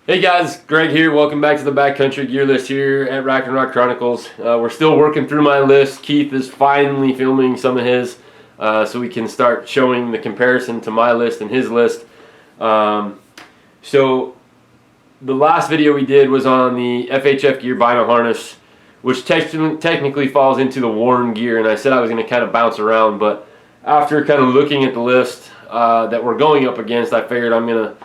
Hey guys, Greg here. Welcome back to the Backcountry Gear List here at Rock and Rock Chronicles. We're still working through my list. Keith is finally filming some of his, so we can start showing the comparison to my list and his list. So the last video we did was on the FHF gear bino harness, which technically falls into the worn gear, and I said I was going to kind of bounce around, but after kind of looking at the list that we're going up against, I figured I'm going to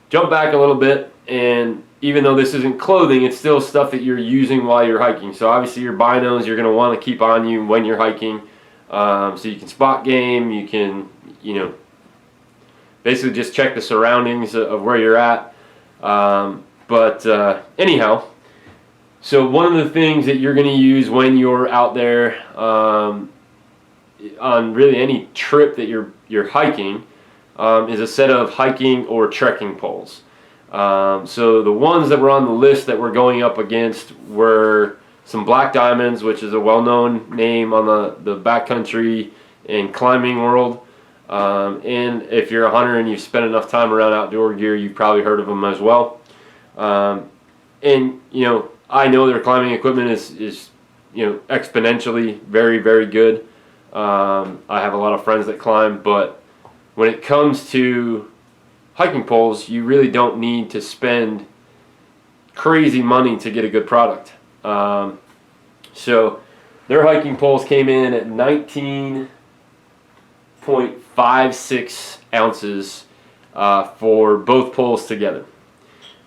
jump back a little bit. And even though this isn't clothing, it's still stuff that you're using while you're hiking. So obviously your binos you're going to want to keep on you when you're hiking, so you can spot game, you can, basically just check the surroundings of where you're at. Anyhow, so one of the things that you're going to use when you're out there on really any trip that you're hiking is a set of hiking or trekking poles. So the ones that were on the list that we're going up against were some Black Diamonds, which is a well-known name on the backcountry and climbing world. And if you're a hunter and you've spent enough time around outdoor gear, you've probably heard of them as well. I know their climbing equipment is exponentially very, very good. I have a lot of friends that climb, but when it comes to hiking poles, you really don't need to spend crazy money to get a good product. So their hiking poles came in at 19.56 ounces for both poles together.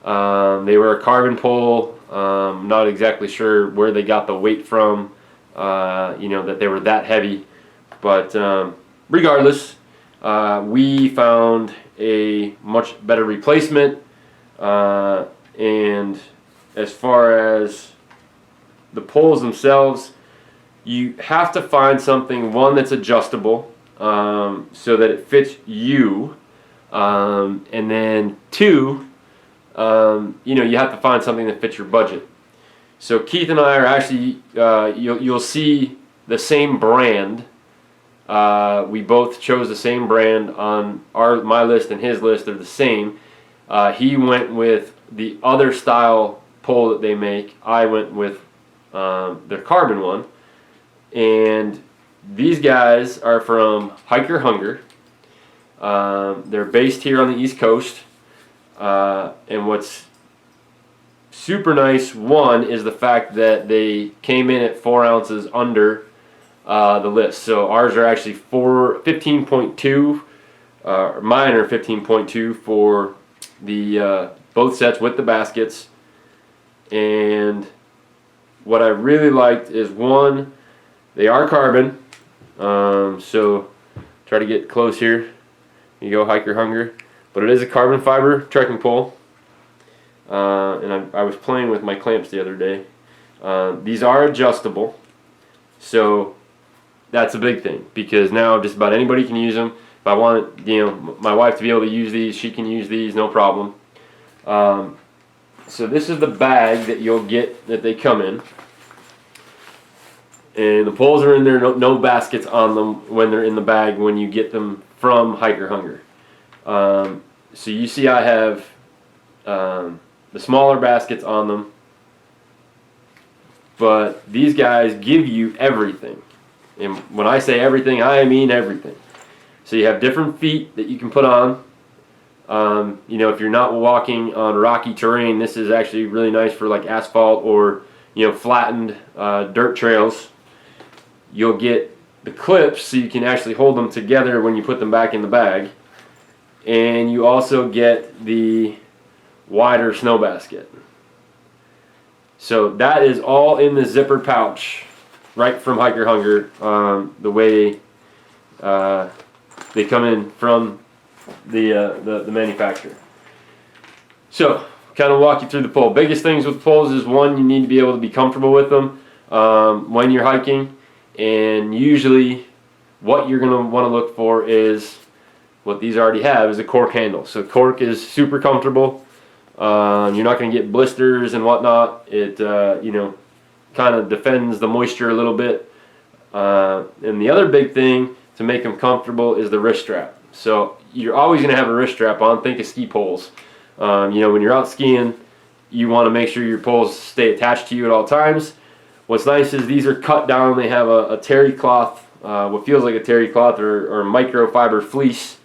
They were a carbon pole. Not exactly sure where they got the weight from, that they were that heavy. But regardless, we found a much better replacement, and as far as the poles themselves, you have to find something, one, that's adjustable, so that it fits you, and then two, you have to find something that fits your budget. So Keith and I are actually, you'll see the same brand. We both chose the same brand on my list and his list. They're the same. He went with the other style pole that they make. I went with their carbon one. And these guys are from Hiker Hunger. They're based here on the East Coast. And what's super nice, one, is the fact that they came in at 4 ounces under the list. So ours are actually 15.2. Mine are 15.2 for the both sets with the baskets. And what I really liked is, one, they are carbon. So try to get close here. You go, Hiker Hunger. But it is a carbon fiber trekking pole. And I was playing with my clamps the other day. These are adjustable. So that's a big thing, because now just about anybody can use them. If I want, my wife to be able to use these, she can use these, no problem. So this is the bag that you'll get that they come in. And the poles are in there, no baskets on them when they're in the bag when you get them from Hiker Hunger. So you see I have the smaller baskets on them, but these guys give you everything. And when I say everything, I mean everything. So you have different feet that you can put on. If you're not walking on rocky terrain, this is actually really nice for like asphalt or flattened dirt trails. You'll get the clips so you can actually hold them together when you put them back in the bag. And you also get the wider snow basket. So that is all in the zipper pouch, right from Hiker Hunger, the way they come in from the manufacturer. So, kind of walk you through the pole. Biggest things with poles is, one, you need to be able to be comfortable with them when you're hiking, and usually what you're going to want to look for is what these already have, is a cork handle. So cork is super comfortable. You're not going to get blisters and whatnot. It kind of defends the moisture a little bit. And the other big thing to make them comfortable is the wrist strap. So you're always going to have a wrist strap on. Think of ski poles. When you're out skiing, you want to make sure your poles stay attached to you at all times. What's nice is these are cut down. They have a terry cloth, what feels like a terry cloth or microfiber fleece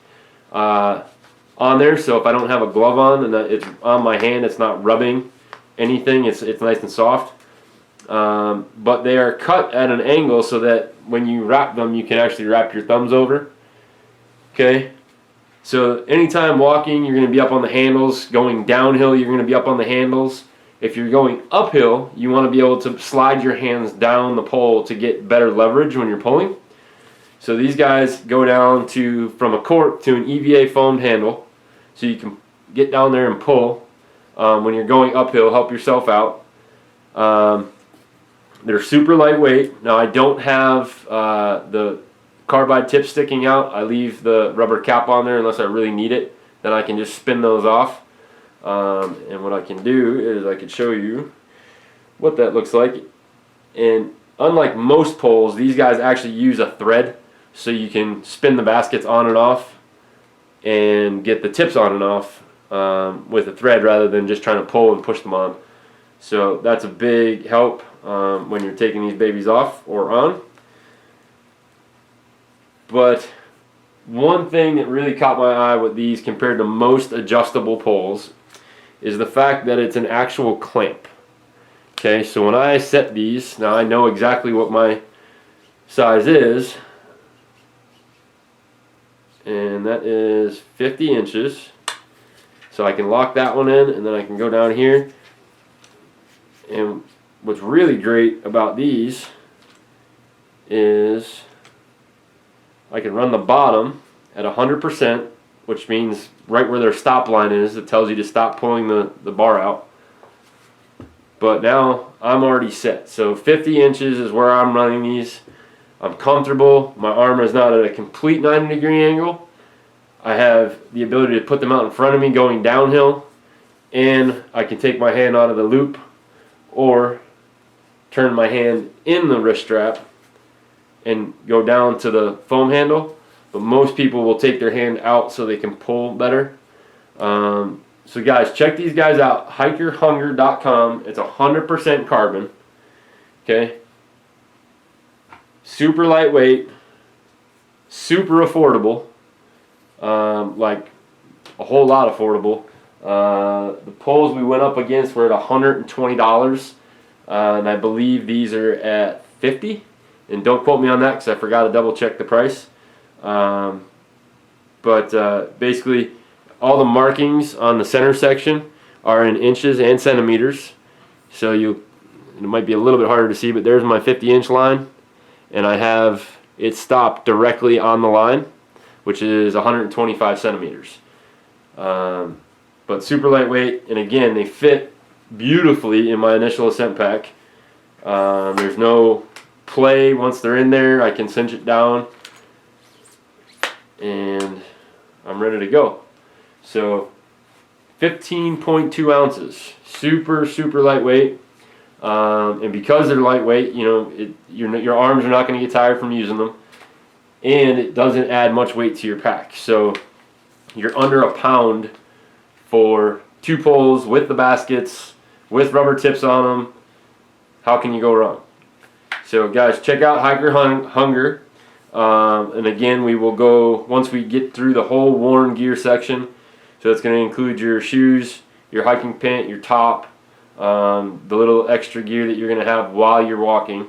on there. So if I don't have a glove on and it's on my hand, it's not rubbing anything. It's nice and soft. But they are cut at an angle so that when you wrap them, you can actually wrap your thumbs over. Okay. So anytime walking, you're going to be up on the handles. Going downhill, you're going to be up on the handles. If you're going uphill, you want to be able to slide your hands down the pole to get better leverage when you're pulling. So these guys go down from a cork to an EVA foamed handle, so you can get down there and pull when you're going uphill. Help yourself out. They're super lightweight. Now I don't have the carbide tip sticking out. I leave the rubber cap on there unless I really need it. Then I can just spin those off. And what I can do is I can show you what that looks like. And unlike most poles, these guys actually use a thread, so you can spin the baskets on and off and get the tips on and off with a thread rather than just trying to pull and push them on. So that's a big help when you're taking these babies off or on. But one thing that really caught my eye with these compared to most adjustable poles is the fact that it's an actual clamp. Okay, so when I set these, now I know exactly what my size is, and that is 50 inches. So I can lock that one in, and then I can go down here. And what's really great about these is I can run the bottom at 100%, which means right where their stop line is. It tells you to stop pulling the bar out. But now I'm already set. So 50 inches is where I'm running these. I'm comfortable. My arm is not at a complete 90-degree angle. I have the ability to put them out in front of me going downhill, and I can take my hand out of the loop or turn my hand in the wrist strap and go down to the foam handle. But most people will take their hand out so they can pull better. So guys, check these guys out. hikerhunger.com. It's 100% carbon. Okay. Super lightweight. Super affordable. Like a whole lot affordable. The poles we went up against were at $120. And I believe these are at $50. And don't quote me on that because I forgot to double check the price. Basically, all the markings on the center section are in inches and centimeters. So it might be a little bit harder to see, but there's my 50-inch line, and I have it stopped directly on the line, which is 125 centimeters. But super lightweight, and again, they fit beautifully in my initial ascent pack. There's no play once they're in there. I can cinch it down, and I'm ready to go. So 15.2 ounces, super lightweight, and because they're lightweight, your arms are not going to get tired from using them, and it doesn't add much weight to your pack. So you're under a pound for 2 poles with the baskets, with rubber tips on them. How can you go wrong? So guys, check out Hiker Hunger. And again, we will go, once we get through the whole worn gear section, so it's going to include your shoes, your hiking pant, your top, the little extra gear that you're going to have while you're walking.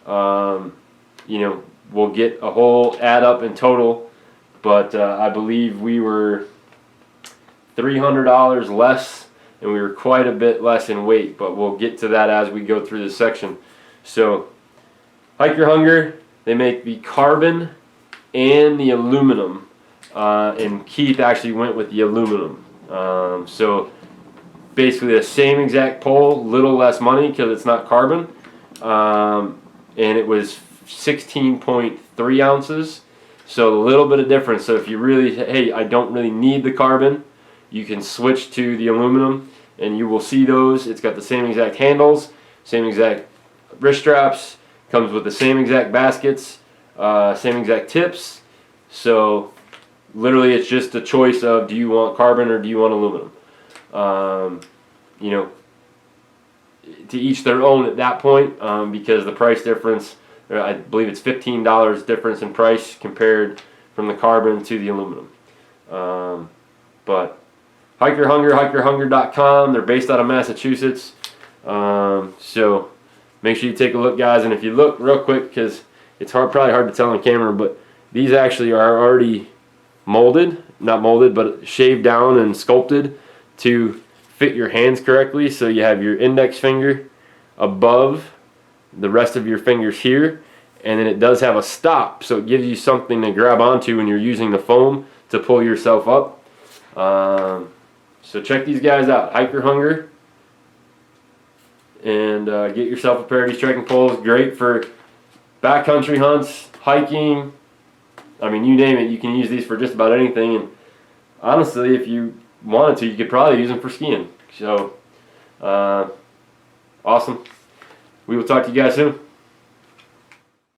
We'll get a whole add up in total, but I believe we were $300 less, and we were quite a bit less in weight, but we'll get to that as we go through this section. So Hiker Hunger, they make the carbon and the aluminum, and Keith actually went with the aluminum. So basically the same exact pole, little less money because it's not carbon, and it was 16.3 ounces, so a little bit of difference. So if you really, hey, I don't really need the carbon, you can switch to the aluminum, and you will see those. It's got the same exact handles, same exact wrist straps, comes with the same exact baskets, same exact tips. So literally it's just a choice of, do you want carbon or do you want aluminum? to each their own at that point, because the price difference, I believe it's $15 difference in price compared from the carbon to the aluminum. But Hiker Hunger, hikerhunger.com. They're based out of Massachusetts. So make sure you take a look, guys. And if you look real quick, because it's probably hard to tell on camera, but these actually are already molded, not molded, but shaved down and sculpted to fit your hands correctly. So you have your index finger above the rest of your fingers here, and then it does have a stop, so it gives you something to grab onto when you're using the foam to pull yourself up. So check these guys out, Hiker Hunger, and get yourself a pair of these trekking poles. Great for backcountry hunts, hiking. I mean, you name it, you can use these for just about anything. And honestly, if you wanted to, you could probably use them for skiing. So, awesome. We will talk to you guys soon.